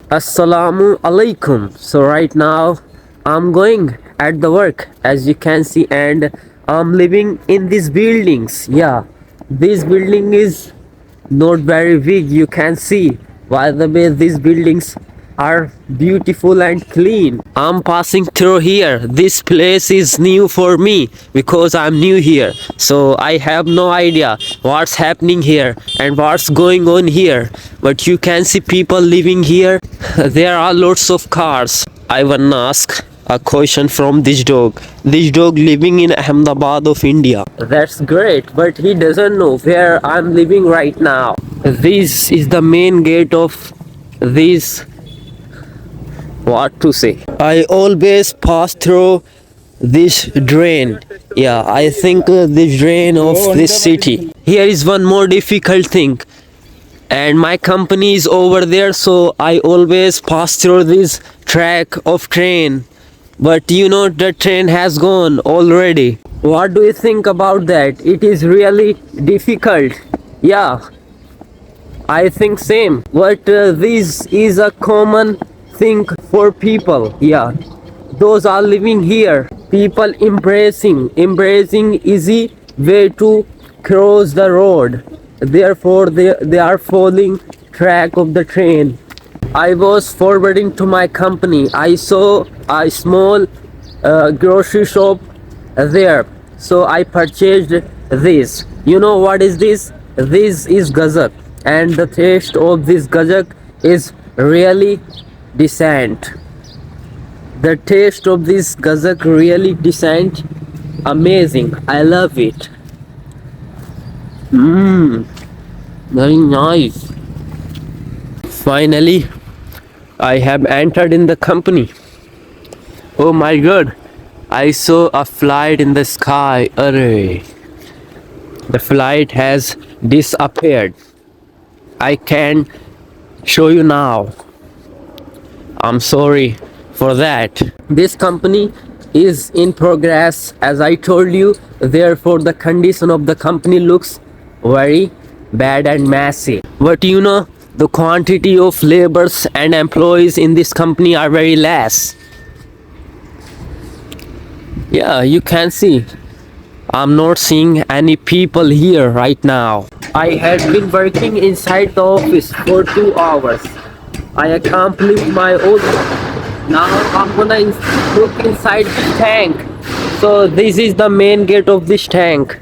Assalamu alaikum. So right now I'm going at the work as you can see, and I'm living in these buildings. Yeah, this building is not very big, you can see. By the way, these buildings are beautiful and clean. I'm passing through here. This place is new for me because I'm new here, so I have no idea what's happening here and what's going on here. But you can see people living here. There are lots of cars. I wanna ask a question from this dog. This dog living in Ahmedabad of India. That's great, but he doesn't know where I'm living right now. This is the main gate of this. What to say? I always pass through this drain. Yeah, I think this drain of this city. Here is one more difficult thing, and my company is over there, so I always pass through this track of train. But you know, the train has gone already. What do you think about that? It is really difficult. Yeah, I think same. But this is a common thing for people. Yeah, those are living here. People embracing easy way to cross the road. Therefore, they are following track of the train. I was forwarding to my company. I saw a small grocery shop there, so I purchased this. You know what is this? This is gazak, and the taste of this gazak is really decent. The taste of this gazak really decent, amazing. I love it. Very nice. Finally, I have entered in the company. Oh my god, I saw a flight in the sky. Array. The flight has disappeared. I can show you now. I'm sorry for that. This company is in progress, as I told you. Therefore, the condition of the company looks very bad and messy. But you know, the quantity of laborers and employees in this company are very less. Yeah, you can see I'm not seeing any people here right now. I had been working inside the office for 2 hours. I accomplished my own. Now I'm gonna look inside the tank. So this is the main gate of this tank.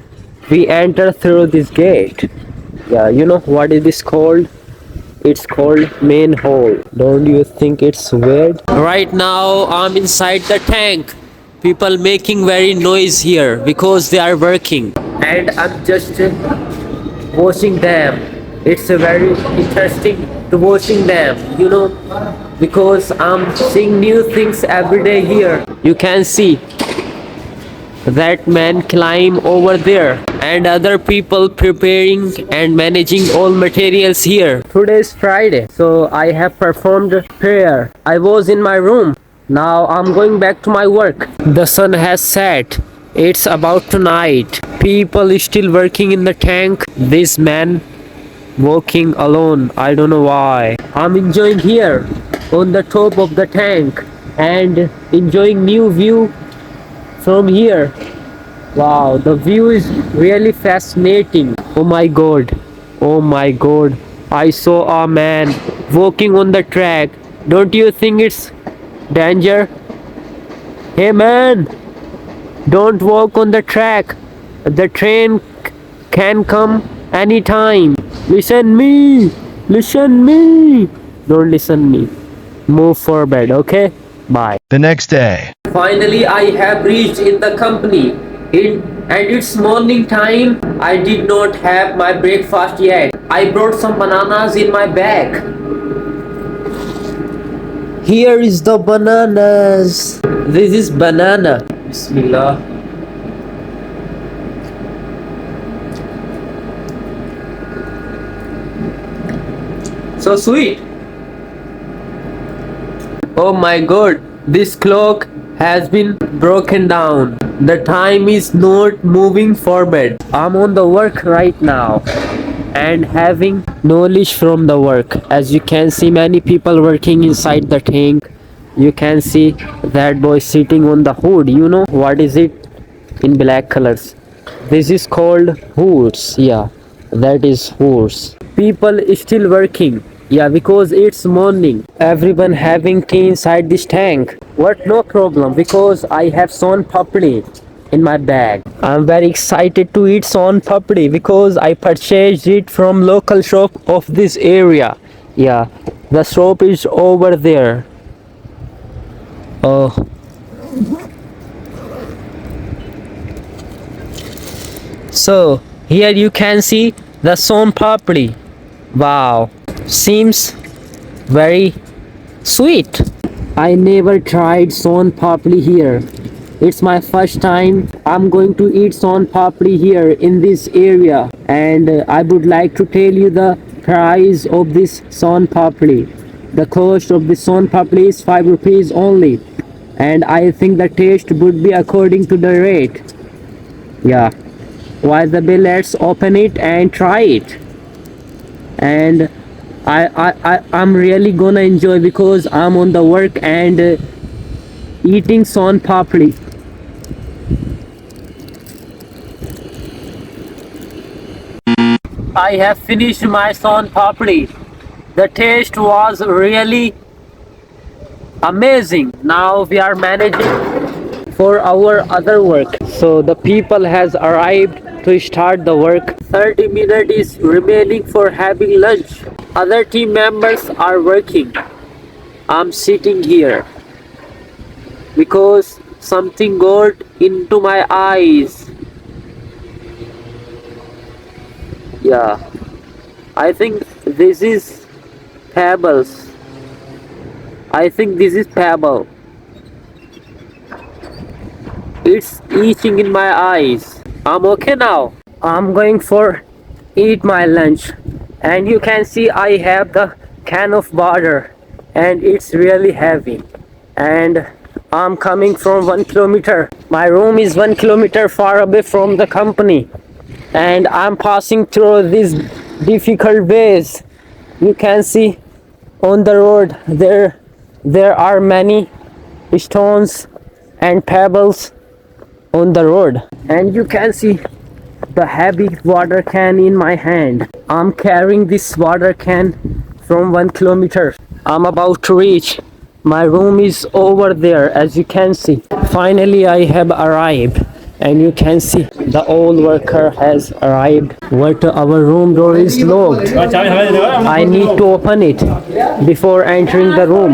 We enter through this gate. Yeah, you know what is this called? It's called main hole. Don't you think it's weird? Right now I'm inside the tank. People making very noise here because they are working, and I'm just watching them. It's a very interesting to watching them, you know, because I'm seeing new things every day here. You can see that man climb over there, and other people preparing and managing all materials here. Today is Friday, so I have performed prayer. I was in my room. Now I'm going back to my work. The sun has set. It's about to night. People is still working in the tank. This man walking alone. I don't know why. I'm enjoying here on the top of the tank and enjoying new view from here. Wow, the view is really fascinating. Oh my god. Oh my god. I saw a man walking on the track. Don't you think it's danger? Hey man, don't walk on the track. The train can come anytime. Listen me. Listen me. Don't listen me. Move forward, okay? Bye. The next day. Finally, I have reached in the company. And it's morning time. I did not have my breakfast yet. I brought some bananas in my bag. Here is the bananas. This is banana. Bismillah. So sweet. Oh my god, this clock has been broken down. The time is not moving forward. I'm on the work right now and having no leash from the work. As you can see, many people working inside the tank. You can see that boy sitting on the hood. You know what is it in black colors? This is called hoods. Yeah, that is hoods. People is still working. Yeah, because it's morning. Everyone having tea inside this tank. What? No problem, because I have son papdi in my bag. I'm very excited to eat son papdi because I purchased it from local shop of this area. Yeah, the shop is over there. Oh, so here you can see the son papdi. Wow, seems very sweet. I never tried son papdi here. It's my first time. I'm going to eat son papdi here in this area, and I would like to tell you the price of this son papdi. The cost of this son papdi is 5 rupees only, and I think the taste would be according to the rate. Yeah. Why the bill? Let's open it and try it. And I'm really gonna enjoy because I'm on the work and eating son papdi. I have finished my son papdi. The taste was really amazing. Now we are managing for our other work. So the people has arrived to start the work. 30 minutes is remaining for having lunch. Other team members are working. I'm sitting here because something got into my eyes. Yeah, I think this is pebbles. I think this is pebble. It's itching in my eyes. I'm okay now. I'm going for eat my lunch, and you can see I have the can of water, and it's really heavy. And I'm coming from 1 kilometer. My room is 1 kilometer far away from the company, and I'm passing through these difficult ways. You can see on the road there are many stones and pebbles on the road, and you can see the heavy water can in my hand. I'm carrying this water can from 1 kilometer. I'm about to reach. My room is over there, as you can see. Finally I have arrived, and you can see the old worker has arrived. But our room door is locked. I need to open it before entering the room.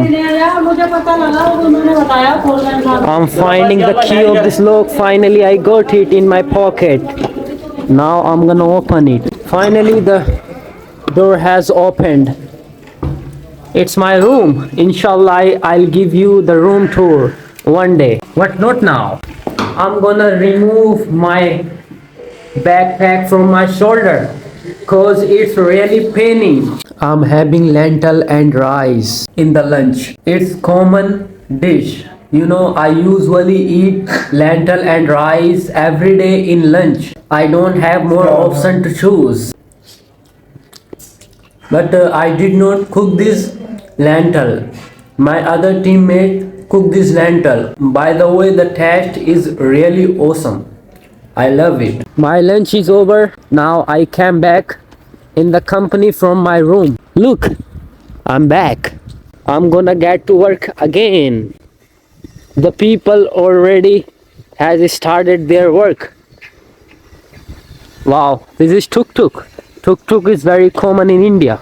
I'm finding the key of this lock. Finally I got it in my pocket. Now I'm gonna open it. Finally the door has opened. It's my room. Inshallah, I'll give you the room tour one day. But not now. I'm gonna remove my backpack from my shoulder because it's really paining. I'm having lentil and rice in the lunch. It's common dish. You know, I usually eat lentil and rice every day in lunch. I don't have more option to choose. But I did not cook this lentil. My other teammate cooked this lentil. By the way, the taste is really awesome. I love it. My lunch is over. Now I came back in the company from my room. Look, I'm back. I'm gonna get to work again. The people already has started their work. Wow, this is tuk-tuk. Tuk-tuk is very common in India.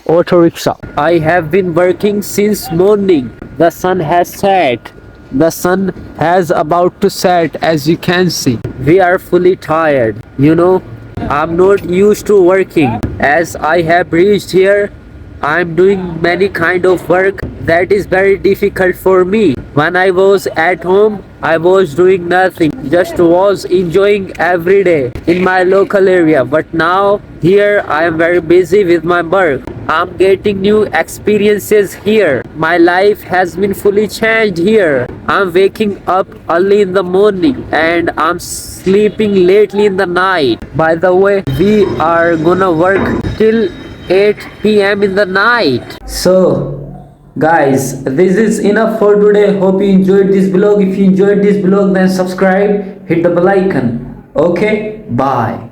Auto rickshaw. I have been working since morning. The sun has set. The sun has about to set, as you can see. We are fully tired. You know, I'm not used to working. As I have reached here, I'm doing many kind of work that is very difficult for me. When I was at home, I was doing nothing, just was enjoying every day in my local area. But now here I am very busy with my work. I'm getting new experiences here. My life has been fully changed here. I'm waking up early in the morning and I'm sleeping lately in the night. By the way, we are gonna work till 8 p.m. in the night. So guys, this is enough for today. Hope you enjoyed this vlog. If you enjoyed this vlog, then subscribe, hit the bell icon. Okay, bye.